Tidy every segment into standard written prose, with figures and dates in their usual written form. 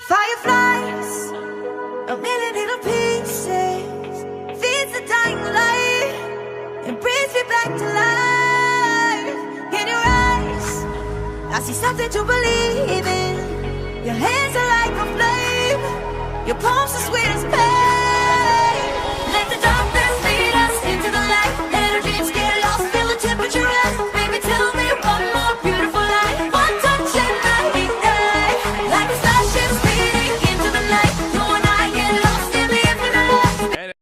Fireflies, a million little pieces, feeds the dying light and brings me back to life. In your eyes, I see something to believe in. Your hands are like a flame, your palms are sweet as pain. Let the darkness lead us into the light. Let our dreams get lost, feel the temperature rise. Baby, tell me one more beautiful lie. One touch and I ignite, like a starship speeding into the night. You and I get lost in the infinite light.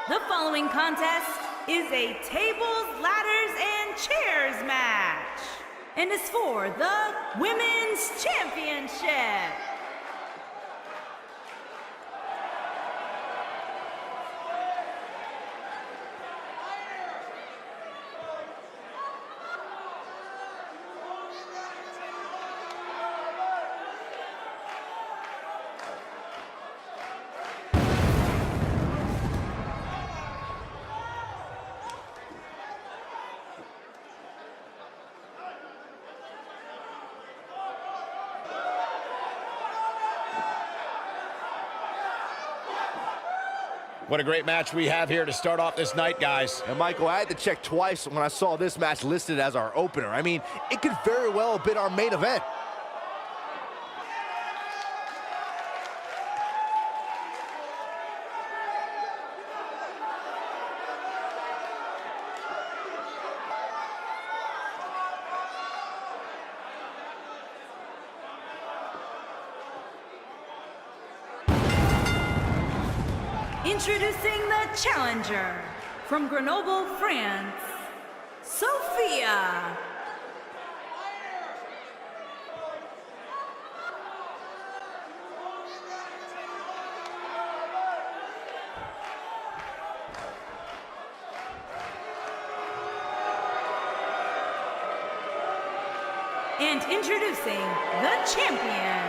The following contest is a tables, ladders, and chairs match, and is for the Women's Championship. What a great match we have here to start off this night, guys. And Michael, I had to check twice when I saw this match listed as our opener. I mean, it could very well have been our main event. Introducing the challenger from Grenoble, France, Sophia. And introducing the champion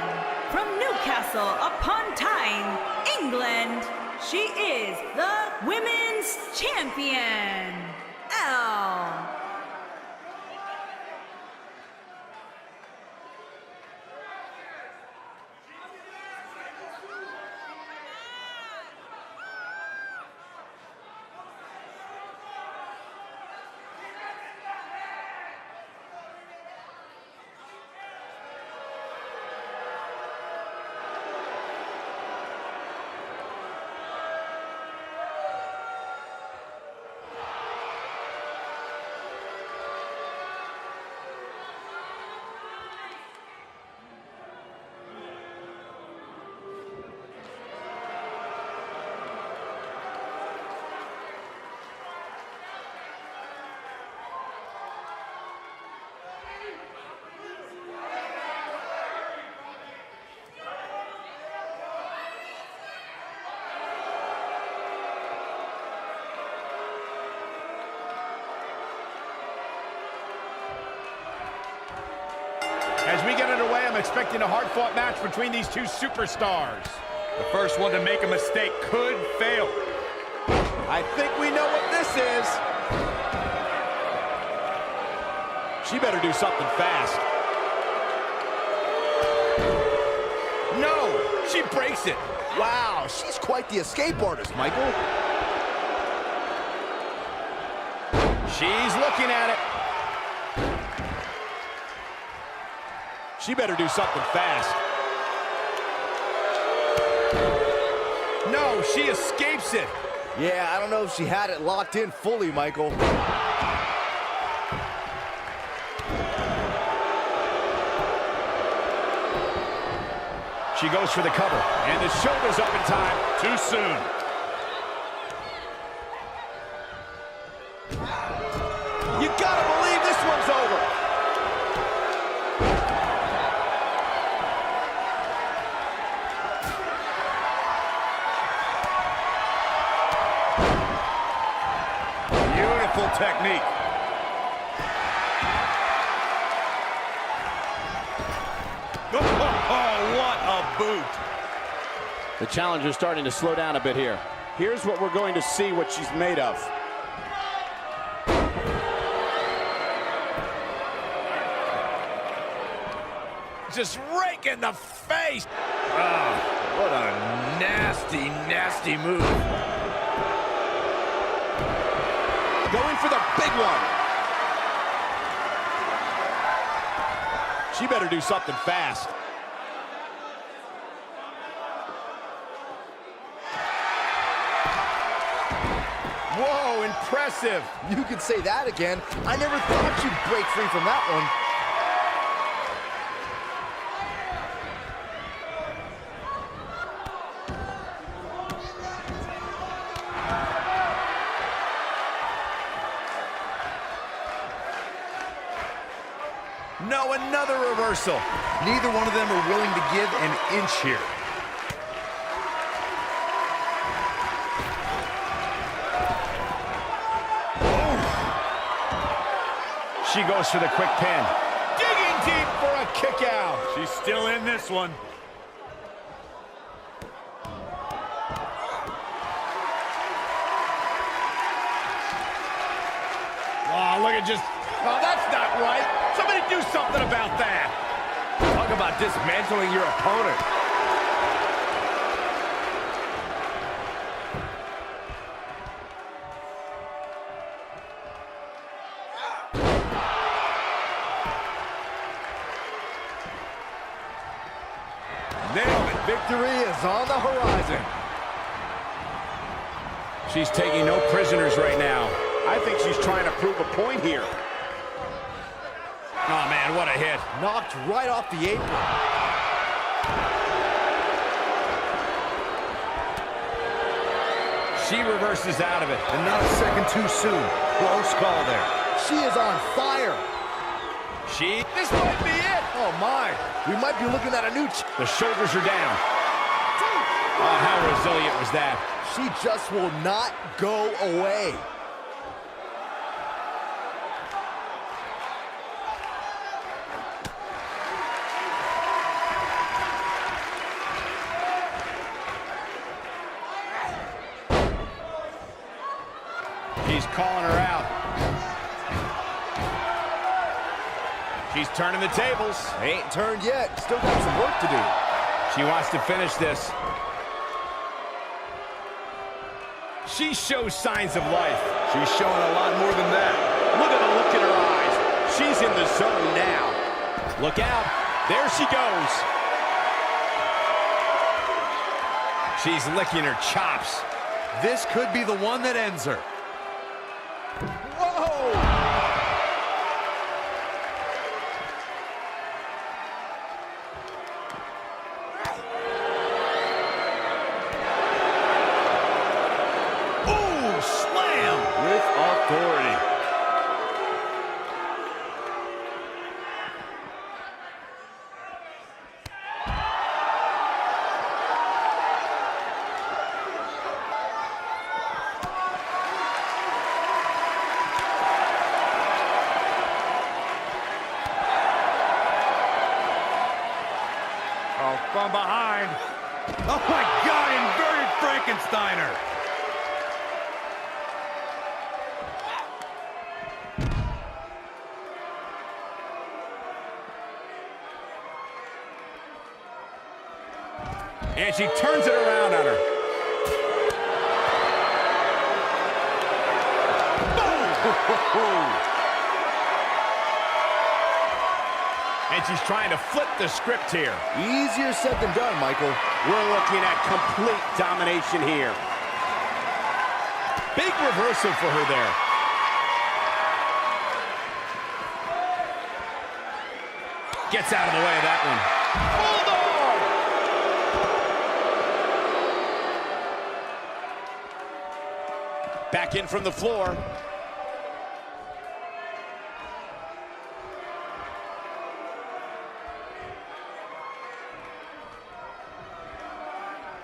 from Newcastle upon Tyne, England. She is the Women's Champion, Elle. As we get underway, I'm expecting a hard-fought match between these two superstars. The first one to make a mistake could fail. I think we know what this is. She better do something fast. No, she breaks it. Wow, she's quite the escape artist, Michael. She's looking at it. She better do something fast. No, she escapes it. Yeah, I don't know if she had it locked in fully, Michael. She goes for the cover, and the shoulder's up in time. Too soon. You gotta believe this one's over. Beautiful technique. Oh, what a boot. The challenger's starting to slow down a bit here. Here's what we're going to see what she's made of. just rake in the face. Oh, what a nasty, nasty move. Going for the big one. She better do something fast. Whoa, impressive. You could say that again. I never thought you'd break free from that one. No, another reversal. Neither one of them are willing to give an inch here. She goes for the quick pin. Digging deep for a kick out. She's still in this one. Oh, look at just... Oh, that's not right. Somebody do something about that. Talk about dismantling your opponent. Nailed it. Victory is on the horizon. She's taking no prisoners right now. I think she's trying to prove a point here. Oh, man, what a hit. Knocked right off the apron. She reverses out of it. And not a second too soon. Close call there. She is on fire. This might be it. Oh, my. We might be looking at a new... The shoulders are down. Oh, how resilient was that? She just will not go away. He's calling her out. She's turning the tables. Ain't turned yet. Still got some work to do. She wants to finish this. She shows signs of life. She's showing a lot more than that. Look at the look in her eyes. She's in the zone now. Look out. There she goes. She's licking her chops. This could be the one that ends her. Whoa! Ooh, slam! With authority. From behind. Oh my God, inverted Frankensteiner. And she turns it around on her. Boom! And she's trying to flip the script here. Easier said than done, Michael. We're looking at complete domination here. Big reversal for her there. Gets out of the way of that one. Bulldog! Back in from the floor.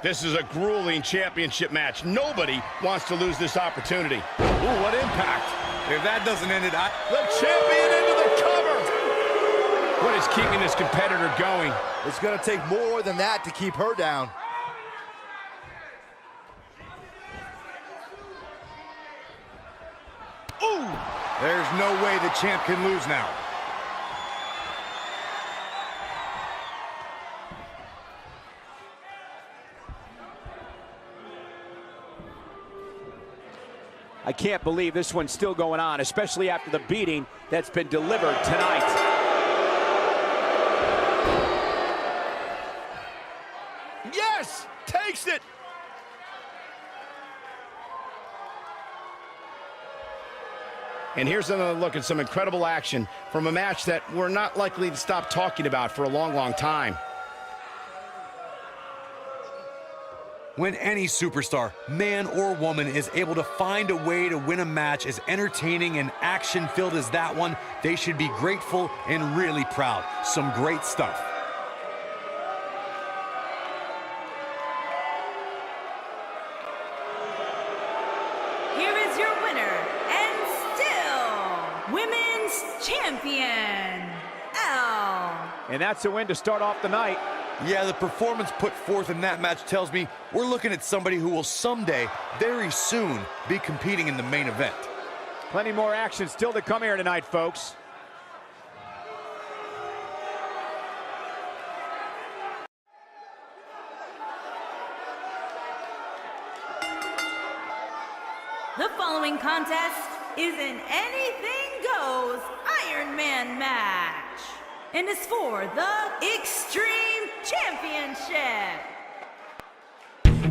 This is a grueling championship match. Nobody wants to lose this opportunity. Ooh, what impact. If that doesn't end it, The champion into the cover. What is keeping this competitor going? It's going to take more than that to keep her down. ooh! There's no way the champ can lose now. I can't believe this one's still going on, especially after the beating that's been delivered tonight. Yes! Takes it! And here's another look at some incredible action from a match that we're not likely to stop talking about for a long, long time. When any superstar, man or woman, is able to find a way to win a match as entertaining and action-filled as that one, they should be grateful and really proud. Some great stuff. Here is your winner, and still Women's Champion, Elle. And that's a win to start off the night. Yeah, the performance put forth in that match tells me we're looking at somebody who will someday, very soon, be competing in the main event. Plenty more action still to come here tonight, folks. The following contest is an anything-goes Iron Man match, and is for the Extreme Championship.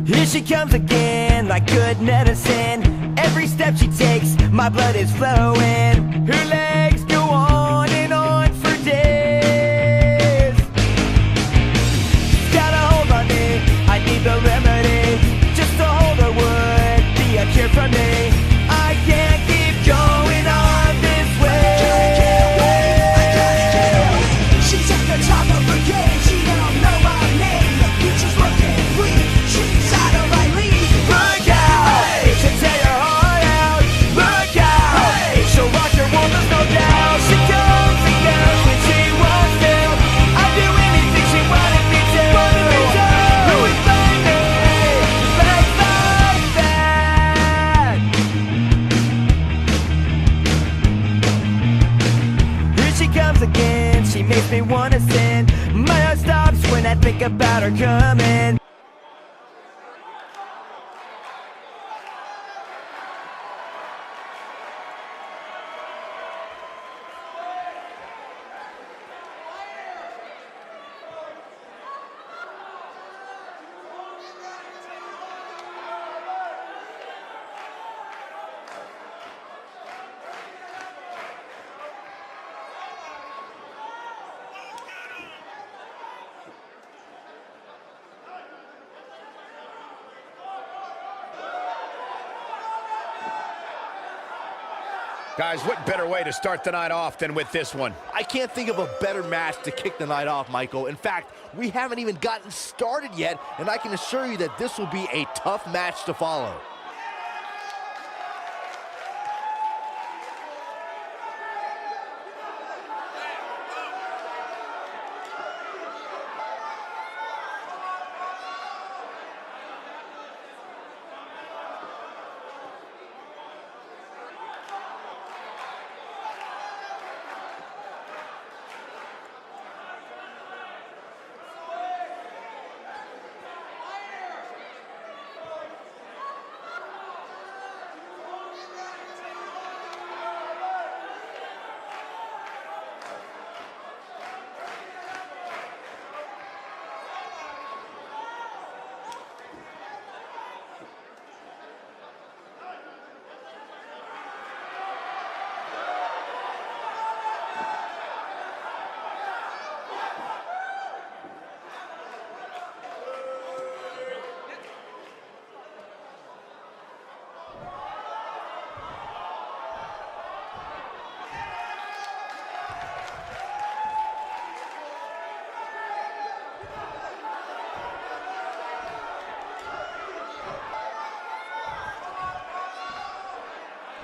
Here she comes again, like good medicine. Every step she takes, my blood is flowing. Her legs go on and on for days. Got a hold on me, I need the remedy. Just to hold her would be a cure for me. I can't keep going on this way. She's at the top of her game, she don't know our name. The future's looking bleak, she's out of my league. Look out, hey, she'll tear your heart out. Look out, hey, she'll rock your world, there's no doubt. She comes and goes when she wants to. I'd do anything she wanted me to. Who would find me like that? Here she comes again, she makes me wanna sin. My heart stops when I think about her coming. Guys, what better way to start the night off than with this one? I can't think of a better match to kick the night off, Michael. In fact, we haven't even gotten started yet, and I can assure you that this will be a tough match to follow.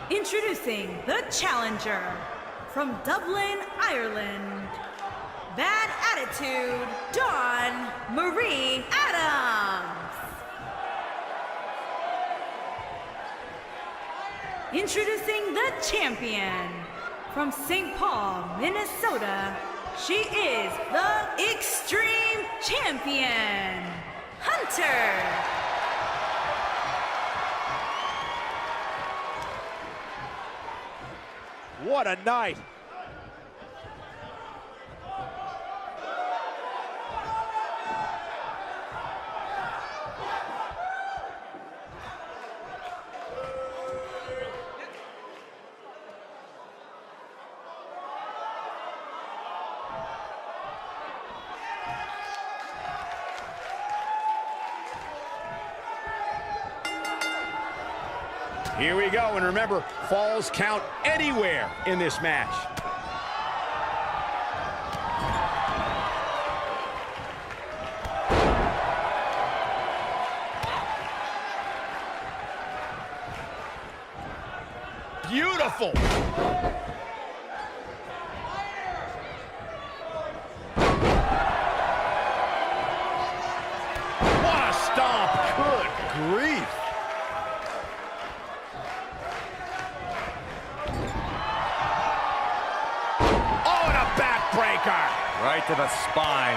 Introducing the challenger from Dublin, Ireland, Bad Attitude, Dawn Marie Adams. Introducing the champion from St. Paul, Minnesota, she is the Extreme Champion, Hunter. What a night. Here we go, and remember, falls count anywhere in this match. Beautiful. What a stomp. Good grief. Breaker. Right to the spine.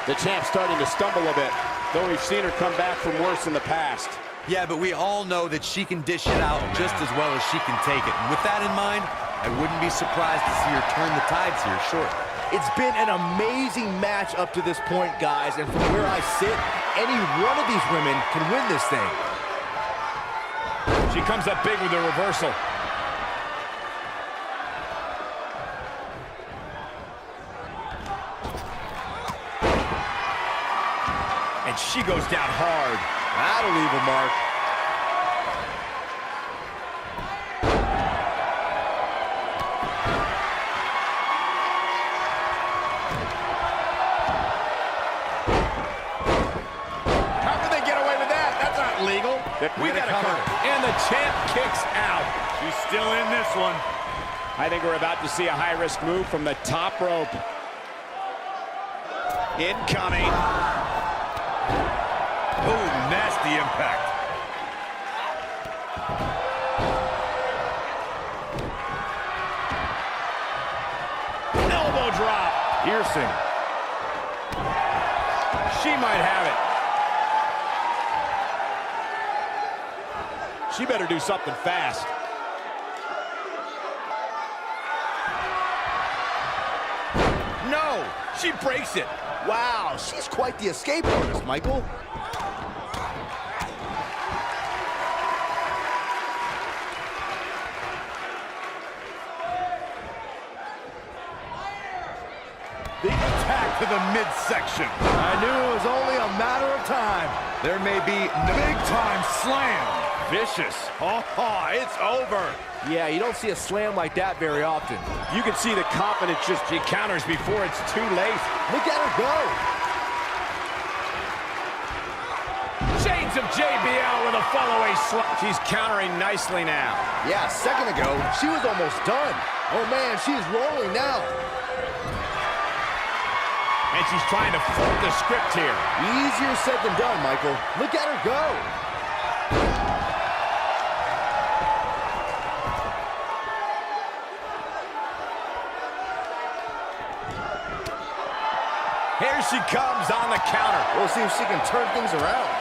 The champ's starting to stumble a bit, though we've seen her come back from worse in the past. Yeah, but we all know that she can dish it out just as well as she can take it. And with that in mind, I wouldn't be surprised to see her turn the tides here shortly. It's been an amazing match up to this point, guys, and from where I sit, any one of these women can win this thing. She comes up big with a reversal. And she goes down hard. That'll leave a mark. We got a cover. And the champ kicks out. She's still in this one. I think we're about to see a high-risk move from the top rope. Incoming. Oh, nasty impact. Elbow drop. Piercing. She might have it. She better do something fast. No, she breaks it. Wow, she's quite the escape artist, Michael. The attack to the midsection. I knew it was only a matter of time. There may be big-time slam. Vicious. Oh, it's over. Yeah, you don't see a slam like that very often. You can see the confidence just she counters before it's too late. Look at her go. Shades of JBL with a follow-away slap. She's countering nicely now. Yeah, a second ago, she was almost done. Oh, man, she's rolling now. And she's trying to flip the script here. Easier said than done, Michael. Look at her go. Here she comes on the counter. We'll see if she can turn things around.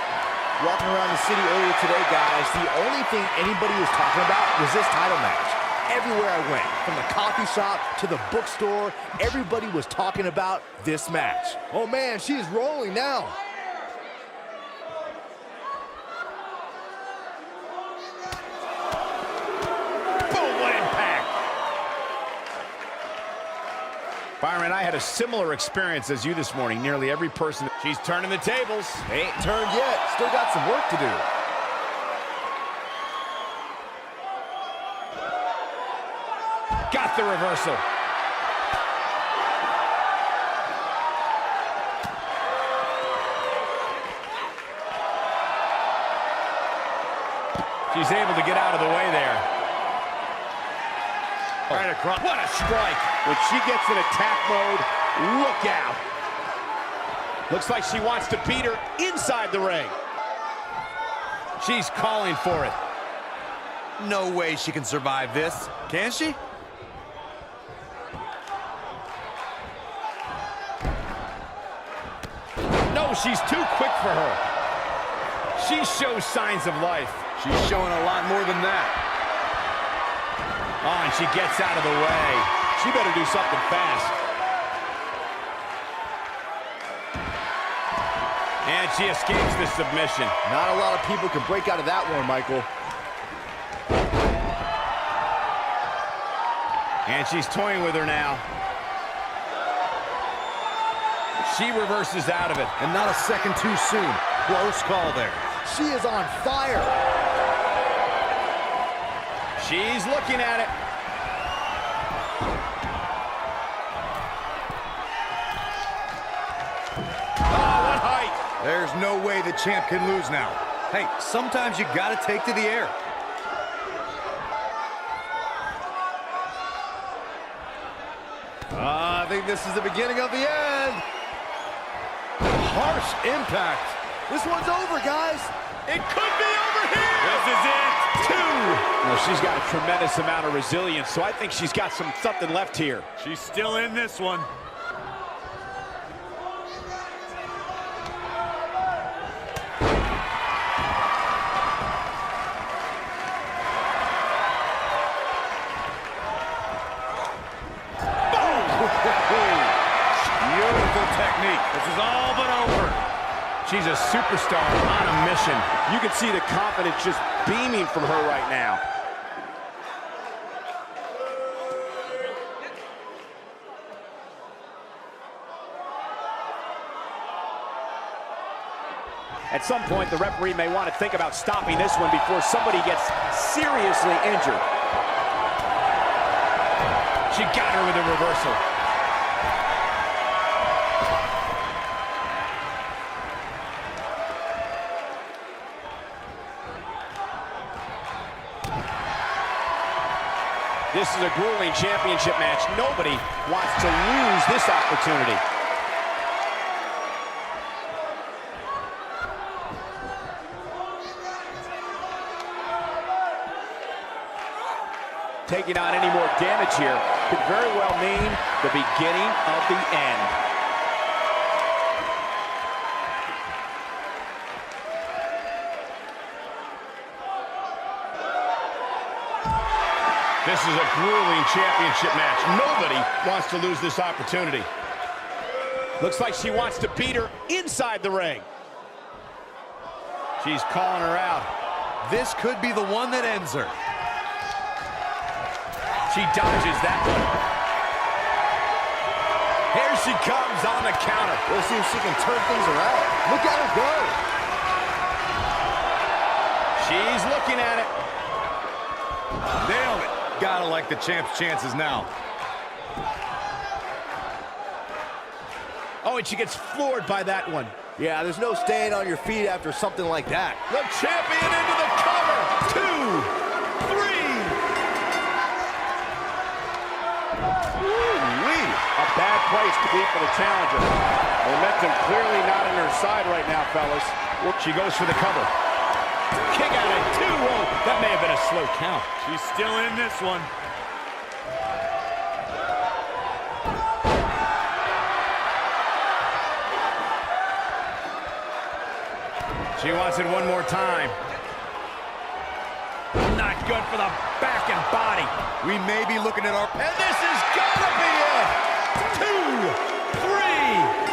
Walking around the city earlier today, guys, the only thing anybody was talking about was this title match. Everywhere I went, from the coffee shop to the bookstore, everybody was talking about this match. Oh man, she is rolling now. Boom, what impact. Byron, I had a similar experience as you this morning. Nearly every person. She's turning the tables. They ain't turned yet. Still got some work to do. Got the reversal. She's able to get out of the way there. Right across. What a strike. When she gets in attack mode, look out. Looks like she wants to beat her inside the ring. She's calling for it. No way she can survive this, can she? No, she's too quick for her. She shows signs of life. She's showing a lot more than that. Oh, and she gets out of the way. She better do something fast. And she escapes the submission. Not a lot of people can break out of that one, Michael. And she's toying with her now. She reverses out of it. And not a second too soon. Close call there. She is on fire. She's looking at it. Oh, what height. There's no way the champ can lose now. Hey, sometimes you gotta take to the air. I think this is the beginning of the end. Harsh impact. This one's over, guys. It could be over here. This is it. 2. Well, she's got a tremendous amount of resilience, so I think she's got something left here. She's still in this one. Beautiful technique. This is all but over. She's a superstar on a mission. You can see the confidence just beaming from her right now. At some point, the referee may want to think about stopping this one before somebody gets seriously injured. She got her with a reversal. This is a grueling championship match. Nobody wants to lose this opportunity. Taking on any more damage here could very well mean the beginning of the end. This is a grueling championship match. Nobody wants to lose this opportunity. Looks like she wants to beat her inside the ring. She's calling her out. This could be the one that ends her. She dodges that one. Here she comes on the counter. We'll see if she can turn things around. Look at her go. She's looking at it. Nailed it. Gotta like the champ's chances now. Oh, and she gets floored by that one. Yeah, there's no staying on your feet after something like that. The champion into the cover. 2, 3. Woo-wee. A bad place to be for the challenger. Momentum clearly not on her side right now, fellas. She goes for the cover. Kick out at 2. Oh, that may have been a slow count. She's still in this one. She wants it one more time. Not good for the back and body. We may be looking at our... And this is gonna be it! 2, 3.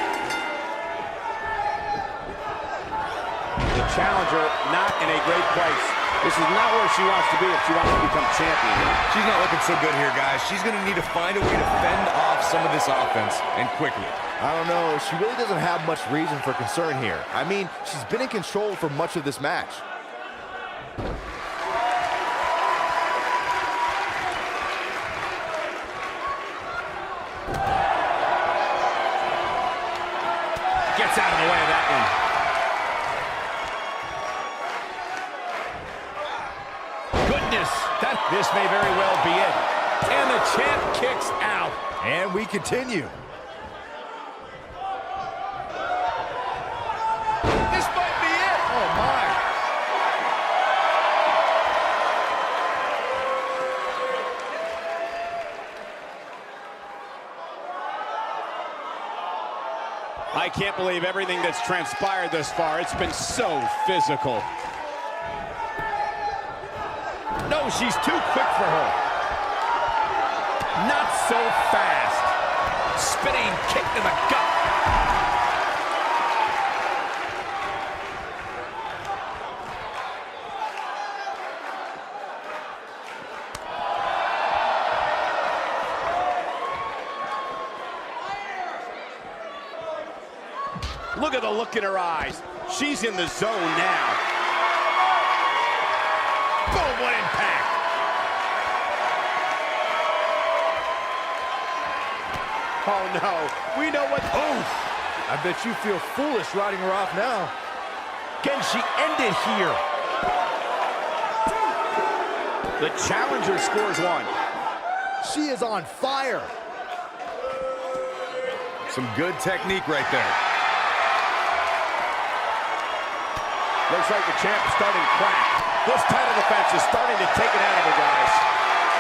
The challenger not in a great place. This is not where she wants to be if she wants to become champion. She's not looking so good here, guys. She's going to need to find a way to fend off some of this offense, and quickly. I don't know. She really doesn't have much reason for concern here. I mean, she's been in control for much of this match. Gets out of the way of that one. This may very well be it. And the champ kicks out. And we continue. This might be it. Oh, my. I can't believe everything that's transpired thus far. It's been so physical. No, she's too quick for her. Not so fast. Spinning kick to the gut. Look at the look in her eyes. She's in the zone now. Boom, what impact. Oh no, we know what. Oof. I bet you feel foolish riding her off now. Can she end it here? The challenger scores one. She is on fire. Some good technique right there. Looks like the champ is starting to crack. This title defense is starting to take it out of her, guys.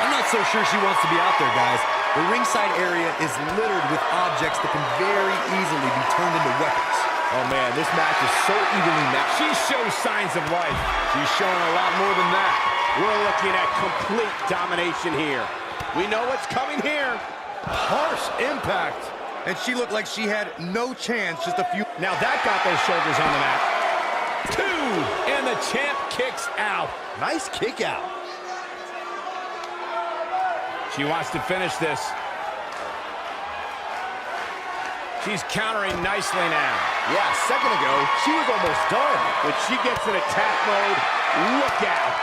I'm not so sure she wants to be out there, guys. The ringside area is littered with objects that can very easily be turned into weapons. Oh man, this match is so evenly matched. She shows signs of life. She's showing a lot more than that. We're looking at complete domination here. We know what's coming here. Harsh impact. And she looked like she had no chance just a few... Now that got those shoulders on the mat. 2, and the champ kicks out. Nice kick out. She wants to finish this. She's countering nicely now. Yeah, a second ago, she was almost done. When she gets in attack mode, look out.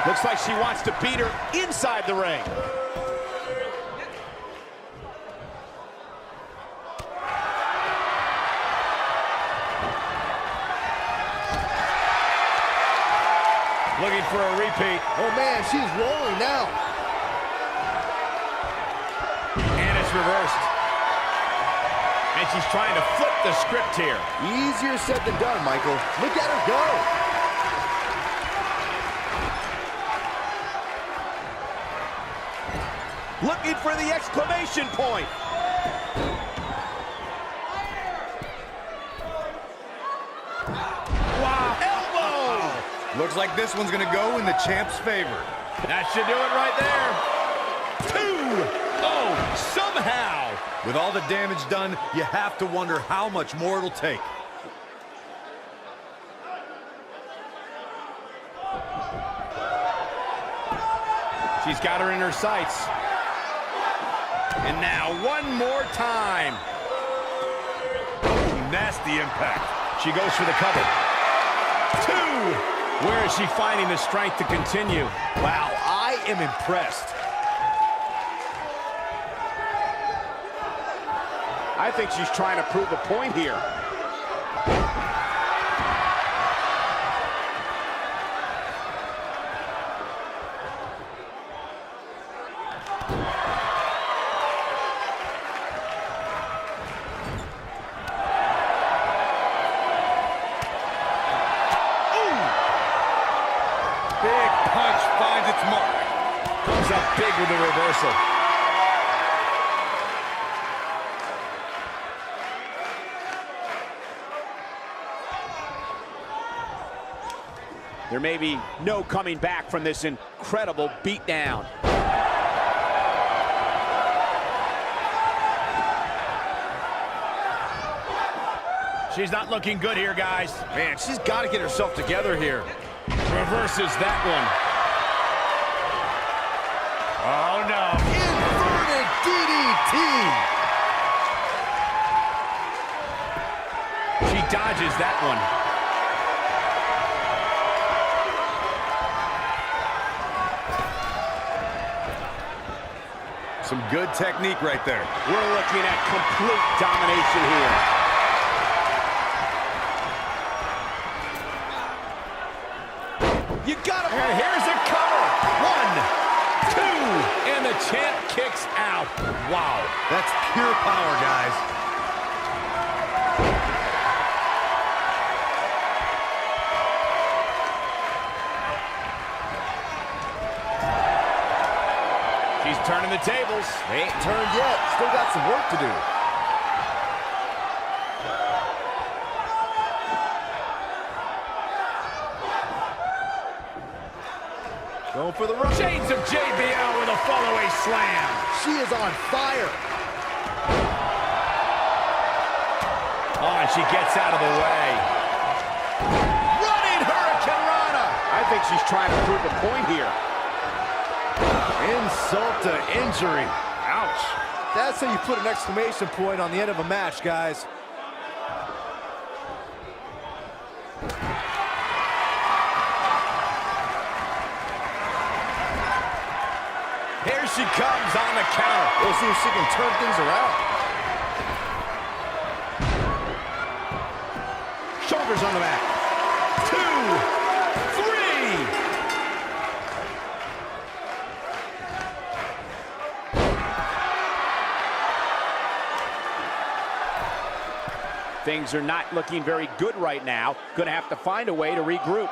Looks like she wants to beat her inside the ring. Looking for a repeat. Oh man, she's rolling now. And it's reversed. And she's trying to flip the script here. Easier said than done, Michael. Look at her go. Looking for the exclamation point. Wow, elbow! Looks like this one's gonna go in the champ's favor. That should do it right there. 2! Oh, somehow! With all the damage done, you have to wonder how much more it'll take. She's got her in her sights. And now one more time. Nasty impact. She goes for the cover. 2! Where is she finding the strength to continue? Wow, I am impressed. I think she's trying to prove a point here. Big punch finds its mark. Comes up big with a reversal. There may be no coming back from this incredible beatdown. She's not looking good here, guys. Man, she's got to get herself together here. Reverses that one. Oh, no. Inverted DDT. She dodges that one. Some good technique right there. We're looking at complete domination here. You got it. And here's a cover. 1, 2, and the champ kicks out. Wow. That's pure power, guys. She's turning the tables. They ain't turned yet. Still got some work to do. Going for the run. Shades of JBL with a follow-away slam. She is on fire. Oh, and she gets out of the way. Running Hurricane Rana. I think she's trying to prove a point here. Insult to injury. Ouch. That's how you put an exclamation point on the end of a match, guys. Here she comes on the counter. We'll see if she can turn things around. Shoulders on the mat. 2, 3. Things are not looking very good right now. Gonna have to find a way to regroup.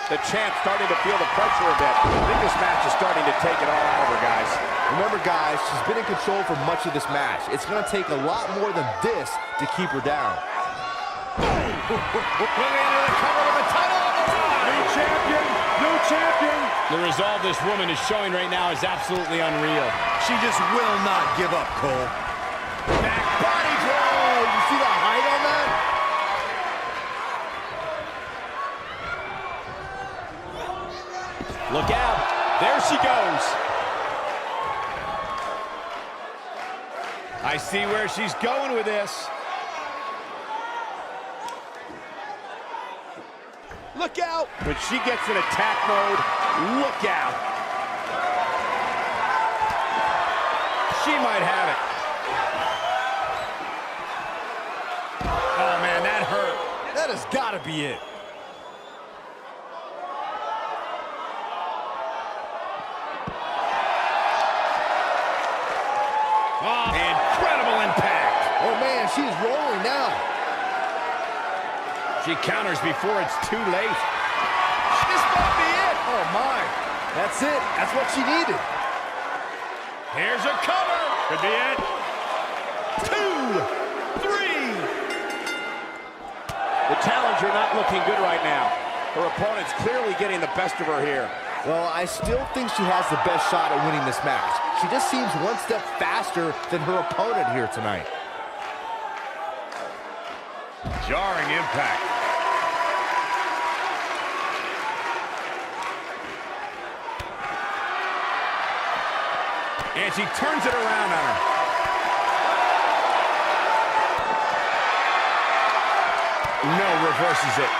The champ starting to feel the pressure a bit. I think this match is starting to take it all out of her, guys. Remember, guys, she's been in control for much of this match. It's going to take a lot more than this to keep her down. Looking into the cover with the title on the line. New champion, new champion. The resolve this woman is showing right now is absolutely unreal. She just will not give up, Cole. Back body drop. You see the height on that? Look out. There she goes. I see where she's going with this. Look out. When she gets in attack mode, look out. She might have it. Oh, man, that hurt. That has got to be it. Oh, incredible impact. Oh, man, she's rolling now. She counters before it's too late. This might be it. Oh, my. That's it. That's what she needed. Here's a cover. Could be it. 2, 3. The challenger not looking good right now. Her opponent's clearly getting the best of her here. Well, I still think she has the best shot at winning this match. She just seems one step faster than her opponent here tonight. Jarring impact. And she turns it around on her. No, reverses it.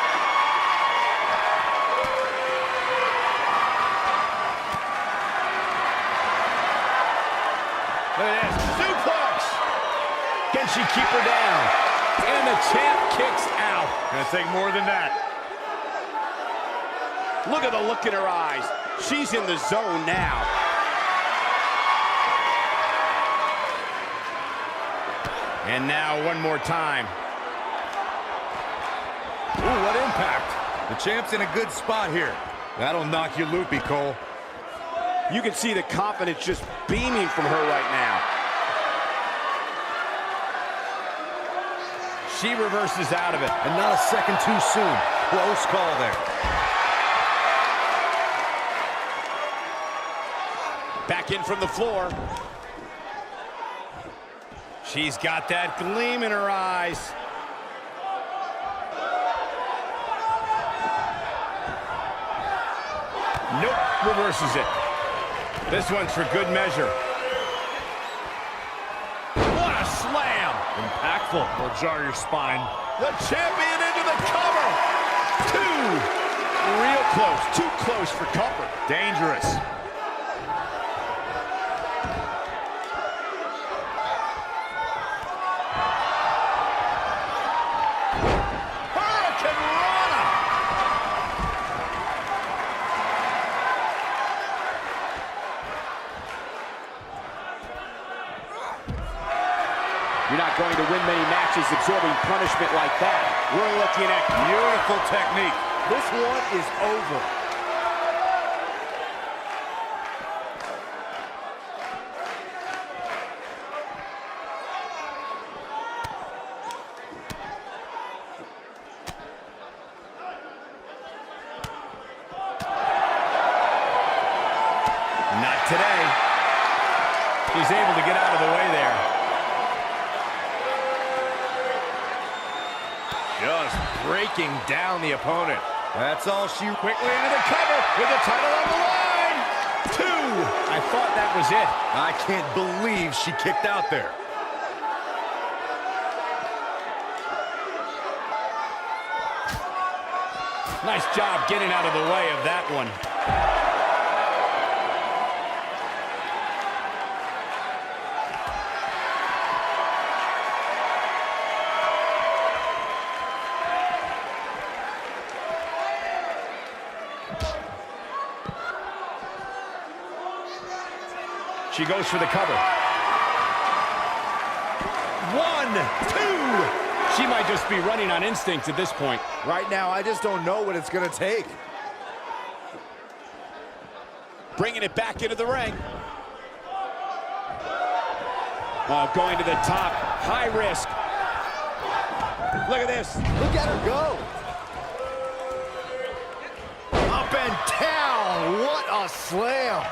Look at this. Suplex! Can she keep her down? And the champ kicks out. Gonna take more than that. Look at the look in her eyes. She's in the zone now. And now one more time. Ooh, what impact. The champ's in a good spot here. That'll knock you loopy, Cole. You can see the confidence just beaming from her right now. She reverses out of it. And not a second too soon. Close call there. Back in from the floor. She's got that gleam in her eyes. Nope, reverses it. This one's for good measure. What a slam! Impactful. Will jar your spine. The champion into the cover. 2. Real close. Too close for comfort. Dangerous. You're not going to win many matches absorbing punishment like that. We're looking at beautiful technique. This one is over. Not today. He's able to get out of the way there. Just breaking down the opponent. That's all she... Quickly into the cover with the title on the line. 2. I thought that was it. I can't believe she kicked out there. Nice job getting out of the way of that one. She goes for the cover. 1, 2. She might just be running on instinct at this point. Right now, I just don't know what it's going to take. Bringing it back into the ring. Oh, going to the top. High risk. Look at this. Look at her go. Up and down. What a slam.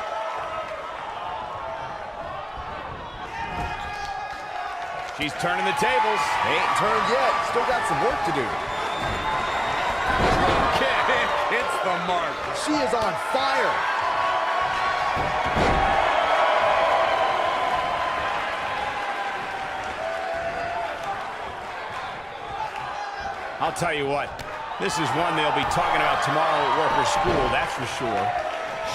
She's turning the tables. They ain't turned yet. Still got some work to do. Kick hits the mark. She is on fire. I'll tell you what, this is one they'll be talking about tomorrow at work or school, that's for sure.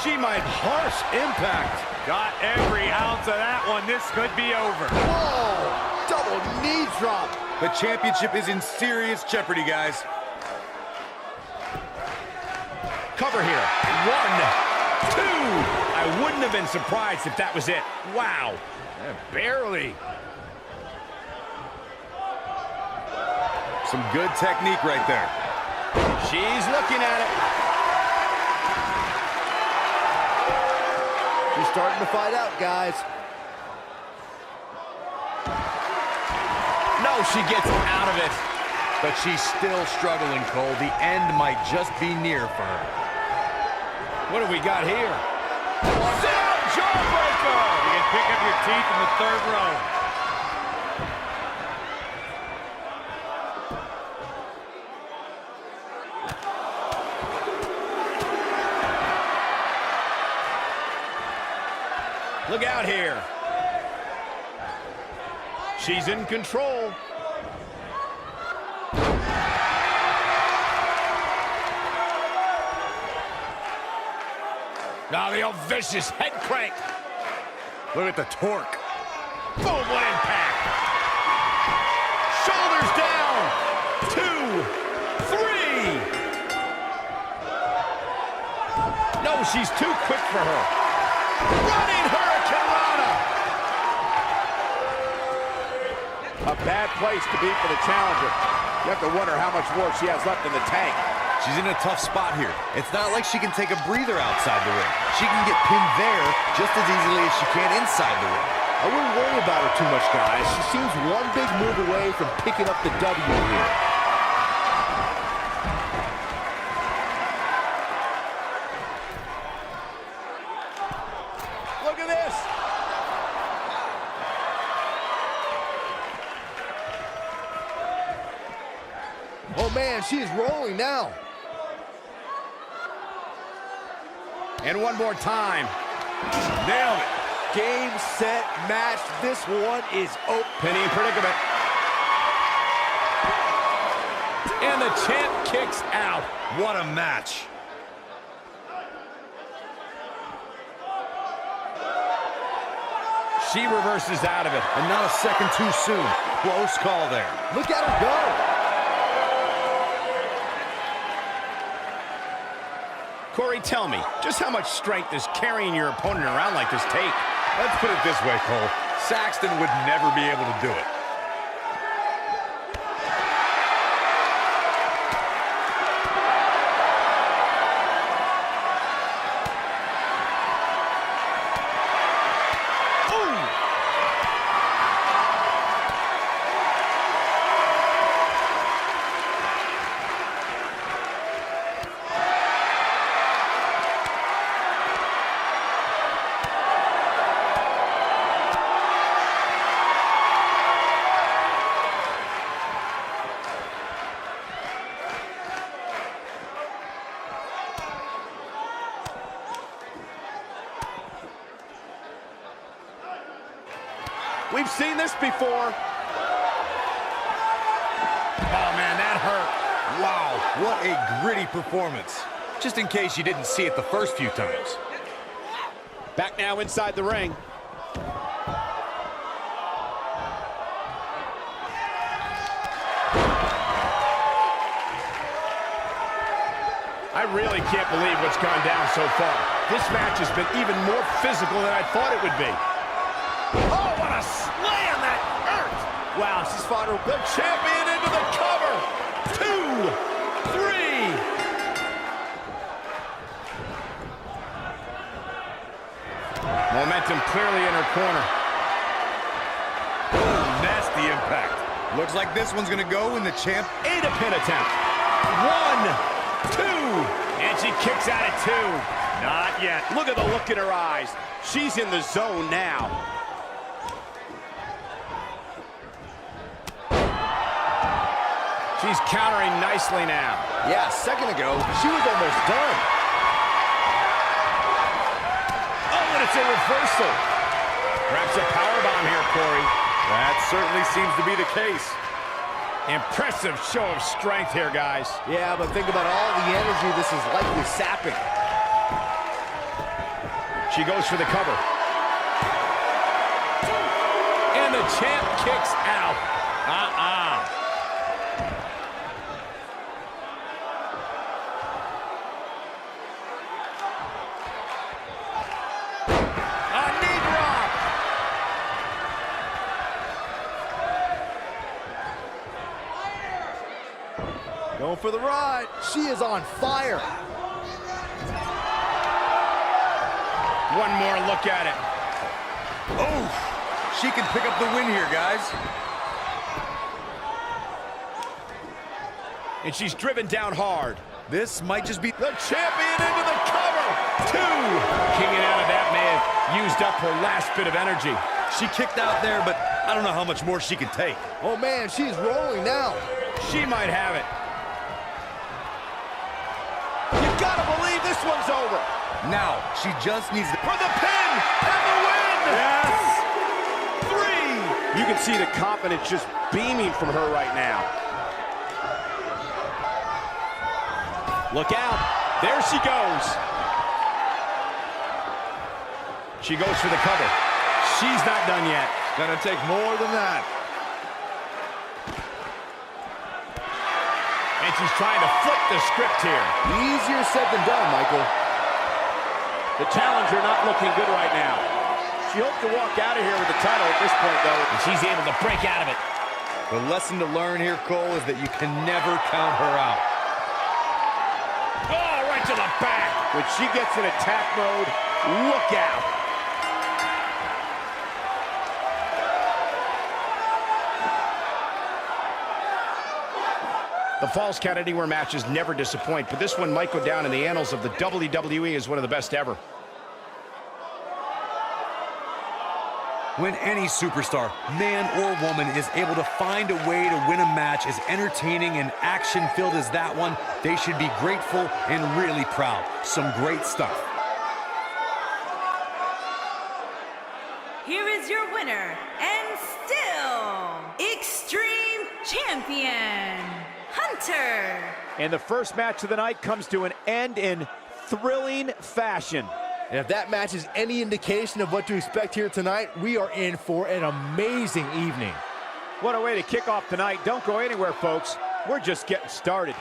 She might harsh impact. Got every ounce of that one. This could be over. Whoa! Double knee drop. The championship is in serious jeopardy, guys. Cover here. 1, 2. I wouldn't have been surprised if that was it. Wow. Barely. Some good technique right there. She's looking at it. She's starting to fight out, guys. No, she gets out of it. But she's still struggling, Cole. The end might just be near for her. What do we got here? Down jawbreaker! You can pick up your teeth in the 3rd row. Look out here. She's in control. Now the old vicious head crank. Look at the torque. Boom, what impact. Shoulders down. 2, 3. No, she's too quick for her. Running Hurricanrana. A bad place to be for the challenger. You have to wonder how much more she has left in the tank. She's in a tough spot here. It's not like she can take a breather outside the ring. She can get pinned there just as easily as she can inside the ring. I wouldn't worry about her too much, guys. She seems one big move away from picking up the W here. Look at this. Oh, man, she is rolling now. And one more time. Nailed it. Game, set, match. This one is open. Penny in predicament. And the champ kicks out. What a match. She reverses out of it. And not a second too soon. Close call there. Look at her go. Corey, tell me, just how much strength does carrying your opponent around like this take? Let's put it this way, Cole. Saxton would never be able to do it. We've seen this before. Oh, man, that hurt. Wow, what a gritty performance. Just in case you didn't see it the first few times. Back now inside the ring. I really can't believe what's gone down so far. This match has been even more physical than I thought it would be. Oh, what a slam! That hurt! Wow, she's fought her. The champion into the cover! 2, 3. Momentum clearly in her corner. Oh, nasty impact. Looks like this one's gonna go in the champ. A pin attempt. 1, 2. And she kicks out at 2. Not yet. Look at the look in her eyes. She's in the zone now. She's countering nicely now. Yeah, a second ago, she was almost done. Oh, and it's a reversal. Perhaps a powerbomb here, Corey. That certainly seems to be the case. Impressive show of strength here, guys. Yeah, but think about all the energy this is likely sapping. She goes for the cover. And the champ kicks out. A knee drop. Going for the ride. She is on fire. One more look at it. Oh, she can pick up the win here, guys. And she's driven down hard. This might just be The champion into the cover. 2. Kicking out of that may have used up her last bit of energy. She kicked out there, but I don't know how much more she can take. Oh, man, she's rolling now. She might have it. You gotta believe this one's over. Now, she just needs to... For the pin and the win! Yes! 3! You can see the confidence just beaming from her right now. Look out. There she goes. She goes for the cover. She's not done yet. Gonna take more than that. And she's trying to flip the script here. Easier said than done, Michael. The challenger not looking good right now. She hoped to walk out of here with the title at this point, though, and she's able to break out of it. The lesson to learn here, Cole, is that you can never count her out. Oh, right to the back. When she gets in attack mode, look out. The Falls Count Anywhere matches never disappoint, but this one might go down in the annals of the WWE as one of the best ever. When any superstar, man or woman, is able to find a way to win a match as entertaining and action-filled as that one, they should be grateful and really proud. Some great stuff. Here is your winner, and still Extreme Champion, Hunter. And the first match of the night comes to an end in thrilling fashion. And if that match is any indication of what to expect here tonight, we are in for an amazing evening. What a way to kick off tonight. Don't go anywhere, folks. We're just getting started.